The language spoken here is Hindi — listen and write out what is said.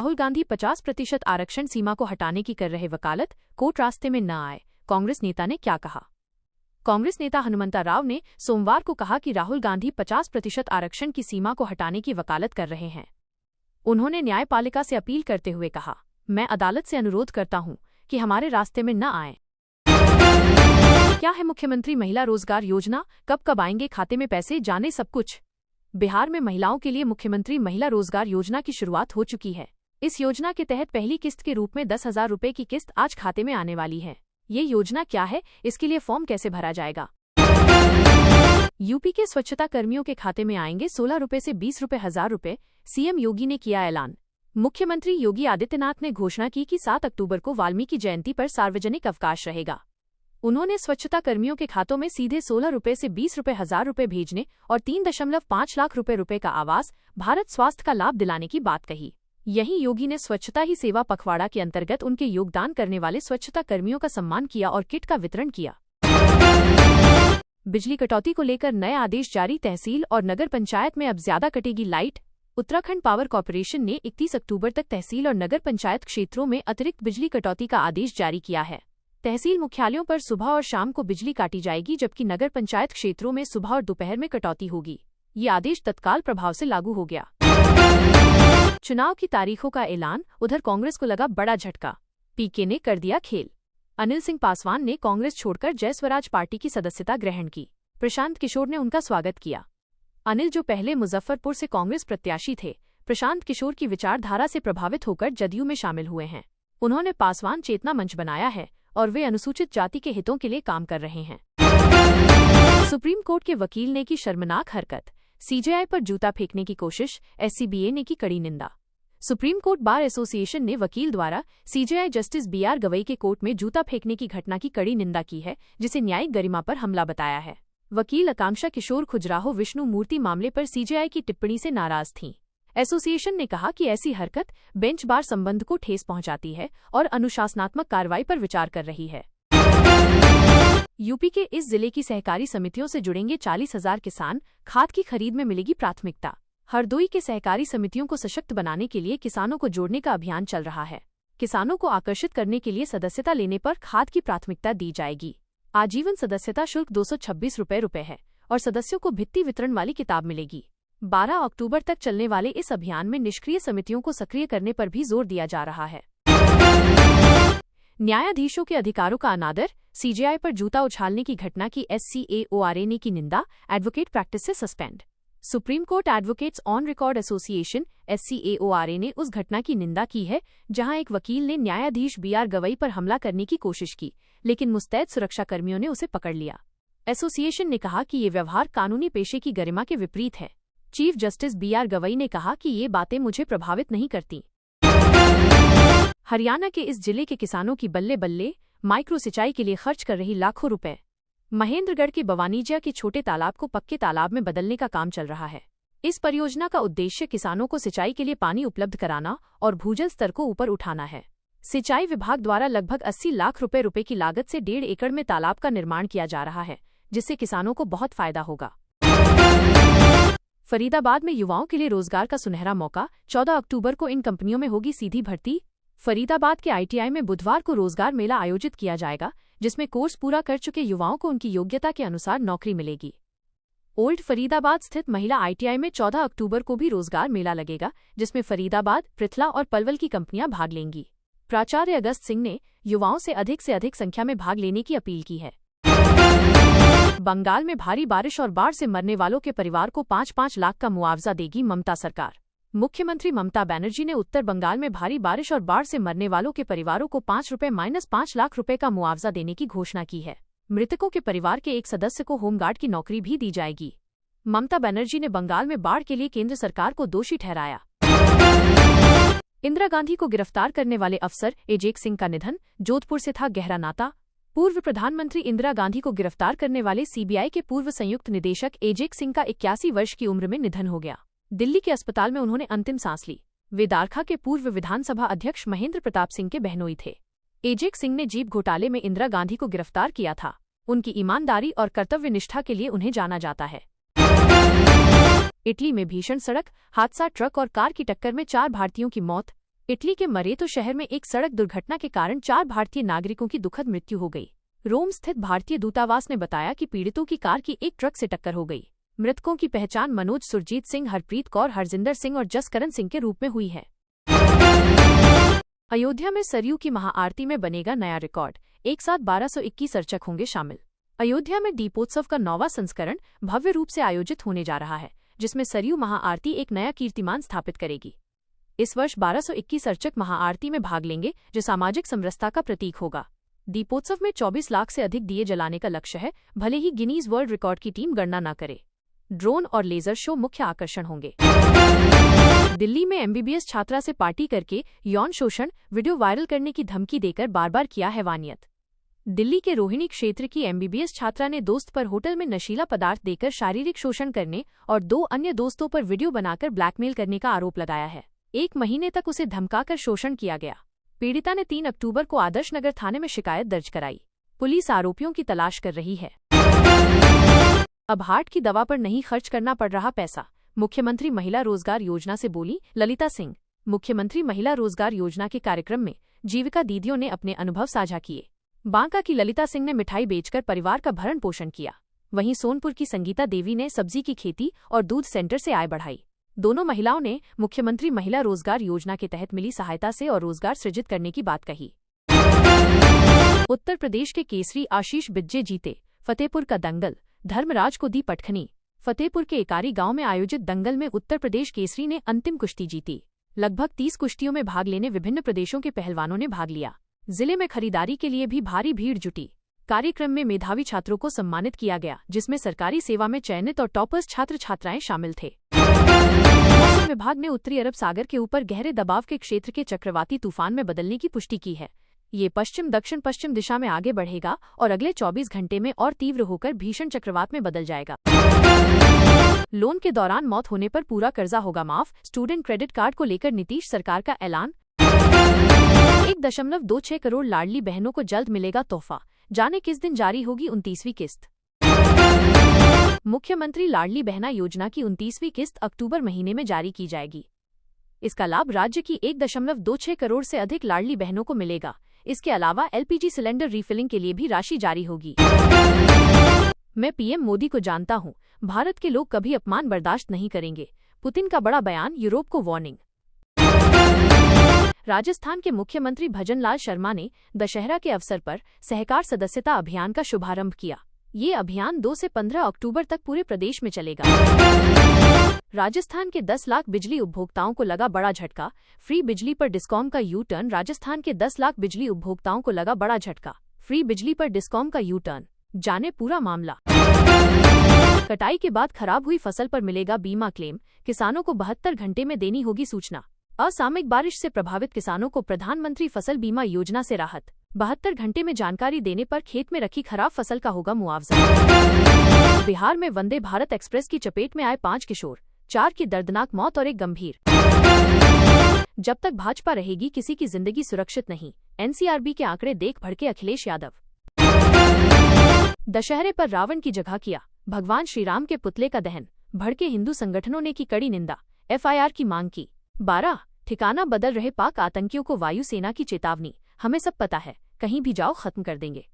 राहुल गांधी 50% आरक्षण सीमा को हटाने की कर रहे वकालत, कोर्ट रास्ते में न आए। कांग्रेस नेता ने क्या कहा? कांग्रेस नेता हनुमंता राव ने सोमवार को कहा कि राहुल गांधी 50% आरक्षण की सीमा को हटाने की वकालत कर रहे हैं। उन्होंने न्यायपालिका से अपील करते हुए कहा, मैं अदालत से अनुरोध करता हूं कि हमारे रास्ते में न आए। क्या है मुख्यमंत्री महिला रोजगार योजना, कब कब आएंगे खाते में पैसे, जाने सब कुछ। बिहार में महिलाओं के लिए मुख्यमंत्री महिला रोजगार योजना की शुरुआत हो चुकी है। इस योजना के तहत पहली किस्त के रूप में 10,000 रुपये की किस्त आज खाते में आने वाली है। ये योजना क्या है, इसके लिए फॉर्म कैसे भरा जाएगा? यूपी के स्वच्छता कर्मियों के खाते में आएंगे 16 रुपये से 20 रुपये 1,000 रुपये, सीएम योगी ने किया ऐलान। मुख्यमंत्री योगी आदित्यनाथ ने घोषणा की कि 7 अक्टूबर को वाल्मीकि जयंती पर सार्वजनिक अवकाश रहेगा। उन्होंने स्वच्छता कर्मियों के खातों में सीधे 16 रुपये से 20 रुपये 1,000 रुपये भेजने और 3.5 लाख रुपये का आवास भारत स्वास्थ्य का लाभ दिलाने की बात कही। यहीं योगी ने स्वच्छता ही सेवा पखवाड़ा के अंतर्गत उनके योगदान करने वाले स्वच्छता कर्मियों का सम्मान किया और किट का वितरण किया। बिजली कटौती को लेकर नए आदेश जारी, तहसील और नगर पंचायत में अब ज्यादा कटेगी लाइट। उत्तराखंड पावर कॉर्पोरेशन ने 31 अक्टूबर तक तहसील और नगर पंचायत क्षेत्रों में अतिरिक्त बिजली कटौती का आदेश जारी किया है। तहसील मुख्यालयों पर सुबह और शाम को बिजली काटी जाएगी, जबकि नगर पंचायत क्षेत्रों में सुबह और दोपहर में कटौती होगी। ये आदेश तत्काल प्रभाव से लागू हो गया। चुनाव की तारीखों का ऐलान, उधर कांग्रेस को लगा बड़ा झटका, पीके ने कर दिया खेल। अनिल सिंह पासवान ने कांग्रेस छोड़कर जय स्वराज पार्टी की सदस्यता ग्रहण की। प्रशांत किशोर ने उनका स्वागत किया। अनिल, जो पहले मुजफ्फरपुर से कांग्रेस प्रत्याशी थे, प्रशांत किशोर की विचारधारा से प्रभावित होकर जदयू में शामिल हुए हैं। उन्होंने पासवान चेतना मंच बनाया है और वे अनुसूचित जाति के हितों के लिए काम कर रहे हैं। सुप्रीम कोर्ट के वकील ने की शर्मनाक हरकत, सीजेआई पर जूता फेंकने की कोशिश, एससीबीए ने की कड़ी निंदा। सुप्रीम कोर्ट बार एसोसिएशन ने वकील द्वारा सीजेआई जस्टिस बीआर गवई के कोर्ट में जूता फेंकने की घटना की कड़ी निंदा की है, जिसे न्यायिक गरिमा पर हमला बताया है। वकील आकांक्षा किशोर खुजराहो विष्णु मूर्ति मामले पर सीजेआई की टिप्पणी से नाराज थीं। एसोसिएशन ने कहा कि ऐसी हरकत बेंच बार संबंध को ठेस पहुंचाती है और अनुशासनात्मक कार्रवाई पर विचार कर रही है। यूपी के इस जिले की सहकारी समितियों से जुड़ेंगे 40,000 किसान, खाद की खरीद में मिलेगी प्राथमिकता। हरदोई के सहकारी समितियों को सशक्त बनाने के लिए किसानों को जोड़ने का अभियान चल रहा है। किसानों को आकर्षित करने के लिए सदस्यता लेने पर खाद की प्राथमिकता दी जाएगी। आजीवन सदस्यता शुल्क 226 रुपये है और सदस्यों को भित्ति वितरण वाली किताब मिलेगी। 12 अक्टूबर तक चलने वाले इस अभियान में निष्क्रिय समितियों को सक्रिय करने पर भी जोर दिया जा रहा है। न्यायाधीशों के अधिकारों का अनादर, सीजेआई पर जूता उछालने की घटना की एससीएओआरए ने की निंदा, एडवोकेट प्रैक्टिस से suspend. Supreme court advocates on record association SCAORA ने उस घटना की निंदा की है जहां एक वकील ने न्यायाधीश बीआर गवई पर हमला करने की कोशिश की, लेकिन मुस्तैद सुरक्षाकर्मियों ने उसे पकड़ लिया। एसोसिएशन ने कहा कि ये व्यवहार कानूनी पेशे की गरिमा के विपरीत है। चीफ जस्टिस बीआर गवई ने कहा कि ये बातें मुझे प्रभावित नहीं करती। हरियाणा के इस जिले के किसानों की बल्ले बल्ले, माइक्रो सिंचाई के लिए खर्च कर रही लाखों रुपए। महेंद्रगढ़ के बवानीजिया के छोटे तालाब को पक्के तालाब में बदलने का काम चल रहा है। इस परियोजना का उद्देश्य किसानों को सिंचाई के लिए पानी उपलब्ध कराना और भूजल स्तर को ऊपर उठाना है। सिंचाई विभाग द्वारा लगभग 80 लाख रुपए की लागत से 1.5 एकड़ में तालाब का निर्माण किया जा रहा है, जिससे किसानों को बहुत फायदा होगा। फरीदाबाद में युवाओं के लिए रोजगार का सुनहरा मौका, 14 अक्टूबर को इन कंपनियों में होगी सीधी भर्ती। फरीदाबाद के आईटीआई में बुधवार को रोजगार मेला आयोजित किया जाएगा, जिसमें कोर्स पूरा कर चुके युवाओं को उनकी योग्यता के अनुसार नौकरी मिलेगी। ओल्ड फरीदाबाद स्थित महिला आईटीआई में 14 अक्टूबर को भी रोजगार मेला लगेगा, जिसमें फरीदाबाद, पृथला और पलवल की कंपनियां भाग लेंगी। प्राचार्य अगस्त सिंह ने युवाओं से अधिक संख्या में भाग लेने की अपील की है। बंगाल में भारी बारिश और बाढ़ से मरने वालों के परिवार को 5-5 लाख का मुआवजा देगी ममता सरकार। मुख्यमंत्री ममता बनर्जी ने उत्तर बंगाल में भारी बारिश और बाढ़ से मरने वालों के परिवारों को 5 लाख रुपए का मुआवजा देने की घोषणा की है। मृतकों के परिवार के एक सदस्य को होमगार्ड की नौकरी भी दी जाएगी। ममता बनर्जी ने बंगाल में बाढ़ के लिए केंद्र सरकार को दोषी ठहराया। इंदिरा गांधी को गिरफ्तार करने वाले अफसर एजेक सिंह का निधन, जोधपुर से था गहरा नाता। पूर्व प्रधानमंत्री इंदिरा गांधी को गिरफ्तार करने वाले सीबीआई के पूर्व संयुक्त निदेशक एजेक सिंह का 81 वर्ष की उम्र में निधन हो गया। दिल्ली के अस्पताल में उन्होंने अंतिम सांस ली। वे दारखा के पूर्व विधानसभा अध्यक्ष महेंद्र प्रताप सिंह के बहनोई थे। एजेक सिंह ने जीप घोटाले में इंदिरा गांधी को गिरफ्तार किया था। उनकी ईमानदारी और कर्तव्य निष्ठा के लिए उन्हें जाना जाता है। इटली में भीषण सड़क हादसा, ट्रक और कार की टक्कर में 4 भारतीयों की मौत। इटली के मरेतो शहर में एक सड़क दुर्घटना के कारण 4 भारतीय नागरिकों की दुखद मृत्यु हो गई। रोम स्थित भारतीय दूतावास ने बताया कि पीड़ितों की कार की एक ट्रक से टक्कर हो गई। मृतकों की पहचान मनोज, सुरजीत सिंह, हरप्रीत कौर, हरजिंदर सिंह और जसकरण सिंह के रूप में हुई है। अयोध्या में सरयू की महाआरती में बनेगा नया रिकॉर्ड, एक साथ 1221 अर्चक होंगे शामिल। अयोध्या में दीपोत्सव का 9वां संस्करण भव्य रूप से आयोजित होने जा रहा है, जिसमें सरयू महाआरती एक नया कीर्तिमान स्थापित करेगी। इस वर्ष 1221 अर्चक महाआरती में भाग लेंगे, जो सामाजिक समरसता का प्रतीक होगा। दीपोत्सव में 24 लाख से अधिक दिए जलाने का लक्ष्य है, भले ही गिनीज वर्ल्ड रिकॉर्ड की टीम गणना न करे। ड्रोन और लेजर शो मुख्य आकर्षण होंगे। दिल्ली में एमबीबीएस छात्रा से पार्टी करके यौन शोषण वीडियो वायरल करने की धमकी देकर बार-बार किया हैवानियत। दिल्ली के रोहिणी क्षेत्र की एमबीबीएस छात्रा ने दोस्त पर होटल में नशीला पदार्थ देकर शारीरिक शोषण करने और 2 अन्य दोस्तों पर वीडियो बनाकर ब्लैकमेल करने का आरोप लगाया है। 1 महीने तक उसे धमकाकर शोषण किया गया। पीड़िता ने 3 अक्टूबर को आदर्श नगर थाने में शिकायत दर्ज कराई। पुलिस आरोपियों की तलाश कर रही है। अब हार्ट की दवा पर नहीं खर्च करना पड़ रहा पैसा, मुख्यमंत्री महिला रोजगार योजना से बोली ललिता सिंह। मुख्यमंत्री महिला रोजगार योजना के कार्यक्रम में जीविका दीदियों ने अपने अनुभव साझा किए। बांका की ललिता सिंह ने मिठाई बेचकर परिवार का भरण पोषण किया। वहीं सोनपुर की संगीता देवी ने सब्जी की खेती और दूध सेंटर से आय बढ़ाई। दोनों महिलाओं ने मुख्यमंत्री महिला रोजगार योजना के तहत मिली सहायता से और रोजगार सृजित करने की बात कही। उत्तर प्रदेश के केसरी आशीष बिज्जे जीते, फतेहपुर का दंगल धर्मराज को दी पटखनी। फतेहपुर के एकारी गांव में आयोजित दंगल में उत्तर प्रदेश केसरी ने अंतिम कुश्ती जीती। लगभग 30 कुश्तियों में भाग लेने विभिन्न प्रदेशों के पहलवानों ने भाग लिया। जिले में खरीदारी के लिए भी भारी भीड़ जुटी। कार्यक्रम में मेधावी छात्रों को सम्मानित किया गया, जिसमें सरकारी सेवा में चयनित और टॉपर्स छात्र छात्राएं शामिल थे। मौसम विभाग ने उत्तरी अरब सागर के ऊपर गहरे दबाव के क्षेत्र के चक्रवाती तूफान में बदलने की पुष्टि की है। ये पश्चिम दक्षिण पश्चिम दिशा में आगे बढ़ेगा और अगले 24 घंटे में और तीव्र होकर भीषण चक्रवात में बदल जाएगा। लोन के दौरान मौत होने पर पूरा कर्जा होगा माफ, स्टूडेंट क्रेडिट कार्ड को लेकर नीतीश सरकार का ऐलान। 1.26 करोड़ लाडली बहनों को जल्द मिलेगा तोहफा, जाने किस दिन जारी होगी 29वीं किस्त। मुख्यमंत्री लाडली बहना योजना की 29वीं किस्त अक्टूबर महीने में जारी की जाएगी। इसका लाभ राज्य की 1.26 करोड़ से अधिक लाडली बहनों को मिलेगा। इसके अलावा एलपीजी सिलेंडर रीफिलिंग के लिए भी राशि जारी होगी। मैं पीएम मोदी को जानता हूं, भारत के लोग कभी अपमान बर्दाश्त नहीं करेंगे, पुतिन का बड़ा बयान, यूरोप को वार्निंग। राजस्थान के मुख्यमंत्री भजनलाल शर्मा ने दशहरा के अवसर पर सहकार सदस्यता अभियान का शुभारंभ किया। ये अभियान 2 से 15 अक्टूबर तक पूरे प्रदेश में चलेगा। राजस्थान के 10 लाख बिजली उपभोक्ताओं को लगा बड़ा झटका, फ्री बिजली पर डिस्कॉम का यू टर्न। राजस्थान के 10 लाख बिजली उपभोक्ताओं को लगा बड़ा झटका, फ्री बिजली पर डिस्कॉम का यू टर्न, जाने पूरा मामला। कटाई के बाद खराब हुई फसल पर मिलेगा बीमा क्लेम, किसानों को 72 घंटे में देनी होगी सूचना। असामयिक बारिश से प्रभावित किसानों को प्रधानमंत्री फसल बीमा योजना से राहत, 72 घंटे में जानकारी देने पर खेत में रखी खराब फसल का होगा मुआवजा। बिहार में वंदे भारत एक्सप्रेस की चपेट में आए 5 किशोर, 4 की दर्दनाक मौत और 1 गंभीर। जब तक भाजपा रहेगी किसी की जिंदगी सुरक्षित नहीं, एनसीआरबी के आंकड़े देख भड़के अखिलेश यादव। दशहरे पर रावण की जगह किया भगवान श्रीराम के पुतले का दहन, भड़के हिंदू संगठनों ने की कड़ी निंदा, एफआईआर की मांग की। 12 ठिकाना बदल रहे पाक आतंकियों को वायुसेना की चेतावनी, हमें सब पता है, कहीं भी जाओ खत्म कर देंगे।